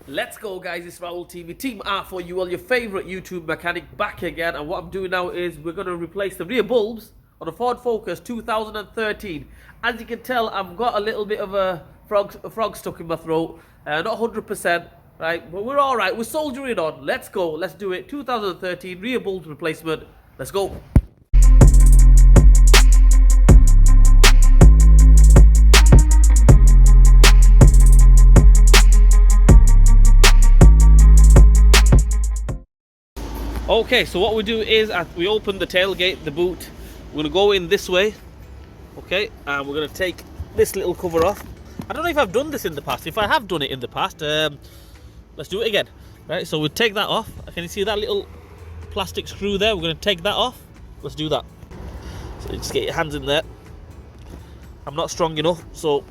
Let's go, guys. It's Raul TV, Team R for you, all your favorite YouTube mechanic, back again. And what I'm doing now is we're going to replace the rear bulbs on a Ford Focus 2013. As you can tell, I've got a little bit of a frog stuck in my throat. Not 100%, right? But we're all right. We're soldiering on. Let's go. Let's do it. 2013 rear bulbs replacement. Let's go. Okay, so what we do is we open the tailgate, the boot. We're going to go in this way, okay, and we're going to take this little cover off. I don't know if I've done this in the past. If I have done it in the past, let's do it again. Right, so we'll take that off. Can you see that little plastic screw there? We're going to take that off. Let's do that. So just get your hands in there. I'm not strong enough, so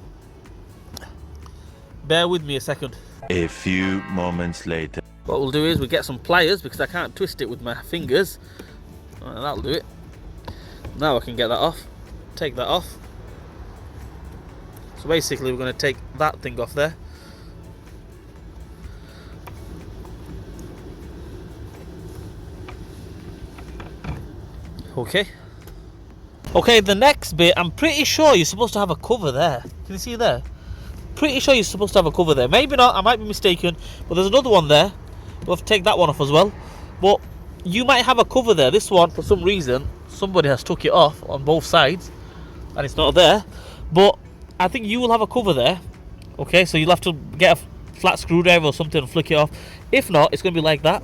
bear with me a second. A few moments later. What we'll do is we'll get some pliers because I can't twist it with my fingers. That'll do it. Now I can get that off. Take that off. So basically we're going to take that thing off there. Okay. Okay, the next bit, I'm pretty sure you're supposed to have a cover there. Can you see there? Pretty sure you're supposed to have a cover there. Maybe not, I might be mistaken. But there's another one there. We'll have to take that one off as well. But you might have a cover there. This one, for some reason, somebody has took it off on both sides and it's not there. But I think you will have a cover there. Okay, so you'll have to get a flat screwdriver or something and flick it off. If not, it's going to be like that,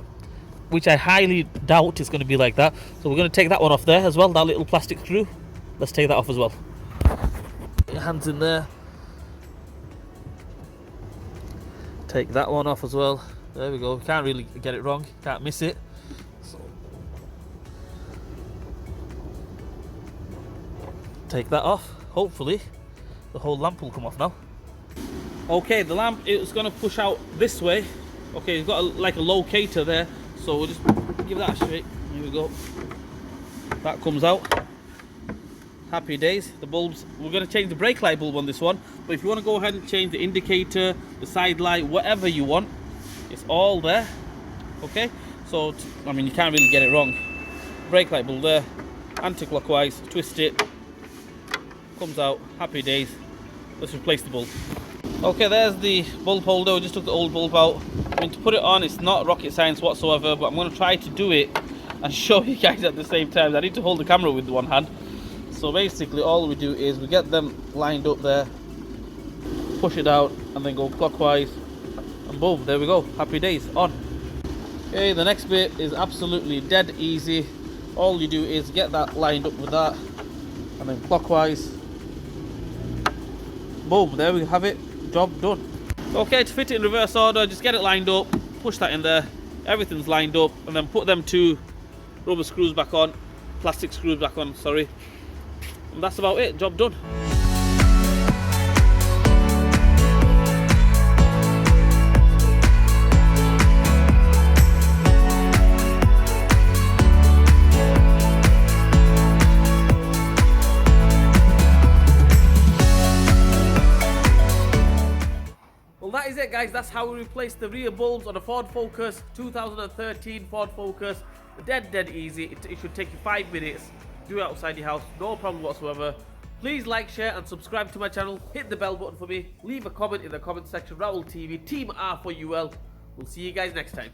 which I highly doubt it's going to be like that. So we're going to take that one off there as well, that little plastic screw. Let's take that off as well. Get your hands in there. Take that one off as well. There we go. Can't really get it wrong. Can't miss it. So take that off. Hopefully the whole lamp will come off now. Okay, the lamp is going to push out this way. Okay, you've got like a locator there. So we'll just give that a shake. Here we go. That comes out. Happy days. The bulbs, we're going to change the brake light bulb on this one. But if you want to go ahead and change the indicator, the side light, whatever you want, it's all there. Okay, so I mean, you can't really get it wrong. Brake light bulb there, anti-clockwise, twist it, comes out. Happy days. Let's replace the bulb. Okay, there's the bulb holder. We just took the old bulb out. I mean, to put it on, it's not rocket science whatsoever, but I'm going to try to do it and show you guys at the same time. I need to hold the camera with one hand. So basically all we do is we get them lined up there, push it out, and then go clockwise, and boom, there we go. Happy days, on. Okay, the next bit is absolutely dead easy. All you do is get that lined up with that, and then clockwise, boom, there we have it. Job done. Okay, to fit it in reverse order, just get it lined up, push that in there, everything's lined up, and then put them two rubber screws back on, plastic screws back on, sorry. And that's about it, job done. Well, that is it, guys. That's how we replaced the rear bulbs on a Ford Focus 2013 Ford Focus. Dead easy. It should take you 5 minutes. Do it outside your house, no problem whatsoever. Please like, share and subscribe to my channel. Hit the bell button for me. Leave a comment in the comment section. Raul TV, Team R for UL. We'll see you guys next time.